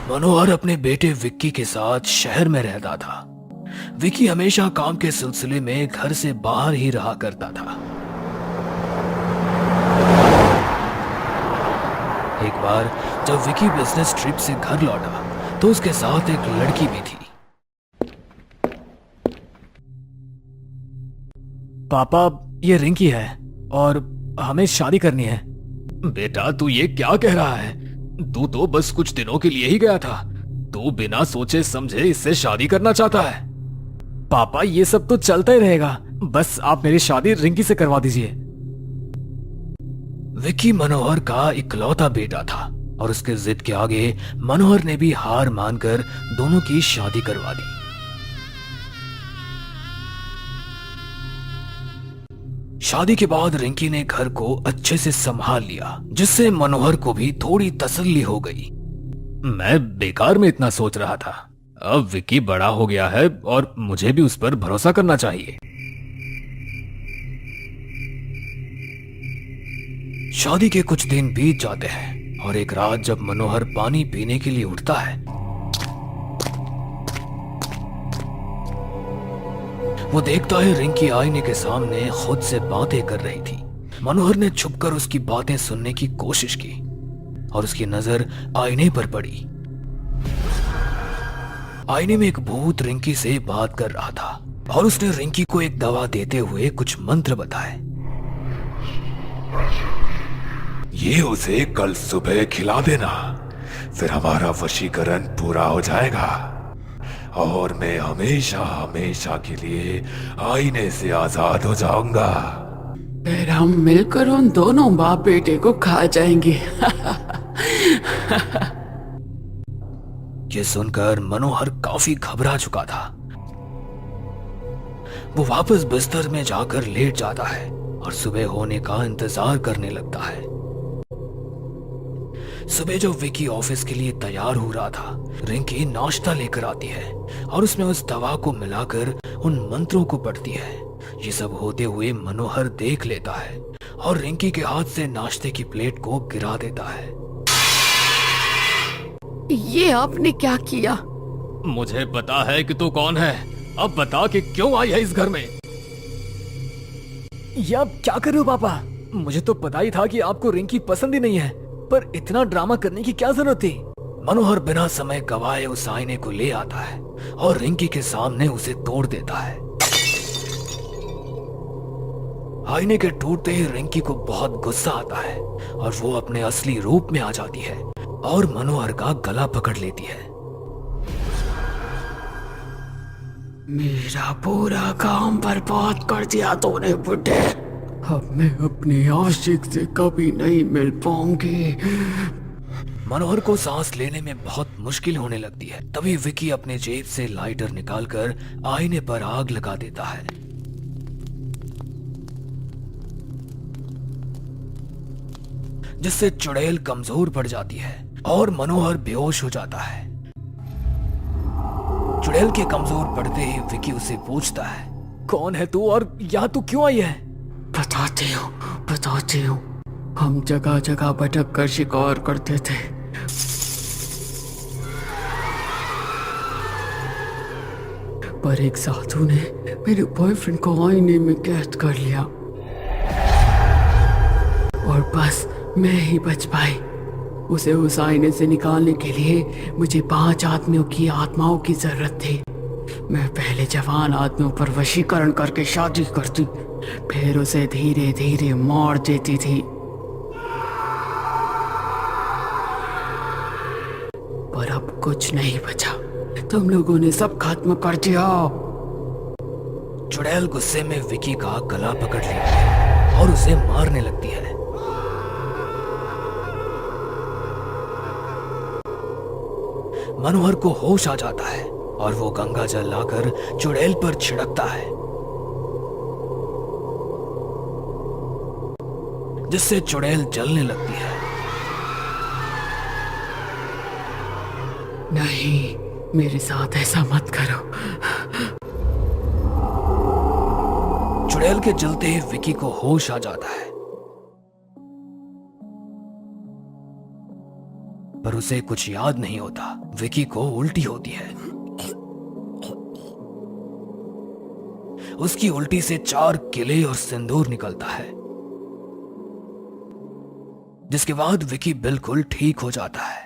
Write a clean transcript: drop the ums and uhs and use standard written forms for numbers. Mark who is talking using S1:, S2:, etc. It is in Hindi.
S1: मनोहर अपने बेटे विक्की के साथ शहर में रहता था। विक्की हमेशा काम के सिलसिले में घर से बाहर ही रहा करता था। एक बार जब विक्की बिजनेस ट्रिप से घर लौटा तो उसके साथ एक लड़की भी थी। पापा, ये रिंकी है और हमें शादी करनी है। बेटा, तू ये क्या कह रहा है? तू तो बस कुछ दिनों के लिए ही गया था। तू बिना सोचे समझे इससे शादी करना चाहता है? पापा, ये सब तो चलता ही रहेगा, बस आप मेरी शादी रिंकी से करवा दीजिए। विक्की मनोहर का इकलौता बेटा था और उसके जिद के आगे मनोहर ने भी हार मानकर दोनों की शादी करवा दी। शादी के बाद रिंकी ने घर को अच्छे से संभाल लिया, जिससे मनोहर को भी थोड़ी तसल्ली हो गई। मैं बेकार में इतना सोच रहा था। अब विक्की बड़ा हो गया है और मुझे भी उस पर भरोसा करना चाहिए। शादी के कुछ दिन बीत जाते हैं और एक रात जब मनोहर पानी पीने के लिए उठता है, वो देखता है रिंकी आईने के सामने खुद से बातें कर रही थी। मनोहर ने छुपकर उसकी बातें सुनने की कोशिश की और उसकी नजर आईने पर पड़ी। आईने में एक भूत रिंकी से बात कर रहा था और उसने रिंकी को एक दवा देते हुए कुछ मंत्र बताए।
S2: ये उसे कल सुबह खिला देना, फिर हमारा वशीकरण पूरा हो जाएगा और मैं हमेशा हमेशा के लिए आईने से आजाद हो जाऊंगा।
S3: फिर हम मिलकर उन दोनों बाप बेटे को खा जाएंगे।
S1: ये सुनकर मनोहर काफी घबरा चुका था। वो वापस बिस्तर में जाकर लेट जाता है और सुबह होने का इंतजार करने लगता है। सुबह जब विक्की ऑफिस के लिए तैयार हो रहा था, रिंकी नाश्ता लेकर आती है और उसमें उस दवा को मिलाकर उन मंत्रों को पढ़ती है। ये सब होते हुए मनोहर देख लेता है और रिंकी के हाथ से नाश्ते की प्लेट को गिरा देता है।
S3: ये आपने क्या किया?
S1: मुझे पता है कि तू कौन है। अब बता कि क्यों आई है इस घर में। ये आप क्या कर रहे हो पापा? मुझे तो पता ही था कि आपको रिंकी पसंद ही नहीं है, पर इतना ड्रामा करने की क्या जरूरत थी? मनोहर बिना समय गवाए उस आईने को ले आता है और रिंकी के सामने उसे तोड़ देता है। आईने के टूटते ही रिंकी को बहुत गुस्सा आता है और वो अपने असली रूप में आ जाती है और मनोहर का गला पकड़ लेती है।
S3: मेरा पूरा काम बर्बाद कर दिया तूने बुड्ढे। अब मैं अपने आशिक से कभी नहीं मिल पाऊंगी।
S1: मनोहर को सांस लेने में बहुत मुश्किल होने लगती है। तभी विक्की अपने जेब से लाइटर निकालकर आईने पर आग लगा देता है। जिससे चुड़ैल कमजोर पड़ जाती है और मनोहर बेहोश हो जाता है। चुड़ैल के कमजोर पड़ते ही विक्की उसे पूछता है, कौन है तू और यहाँ तू क्यों आई है?
S3: बताती हूँ। हम जगह जगह भटक कर शिकार करते थे। पर एक साधु ने मेरे बॉयफ्रेंड को आईने में कैद कर लिया और बस मैं ही बच पाई। उसे उस आईने से निकालने के लिए मुझे 5 आदमियों की आत्माओं की जरूरत थी। मैं पहले जवान आदमियों पर वशीकरण करके शादी करती, फिर उसे धीरे धीरे मार देती थी। पर अब कुछ नहीं बचा, तुम लोगों ने सब खत्म कर दिया।
S1: चुड़ैल गुस्से में विक्की का गला पकड़ लेती है और उसे मारने लगती है। मनोहर को होश आ जाता है और वो गंगा जल लाकर चुड़ैल पर छिड़कता है, जिससे चुड़ैल जलने लगती है।
S3: नहीं, मेरे साथ ऐसा मत करो।
S1: चुड़ैल के जलते ही विकी को होश आ जाता है, पर उसे कुछ याद नहीं होता। विकी को उल्टी होती है। उसकी उल्टी से 4 किले और सिंदूर निकलता है, जिसके बाद विकी बिल्कुल ठीक हो जाता है।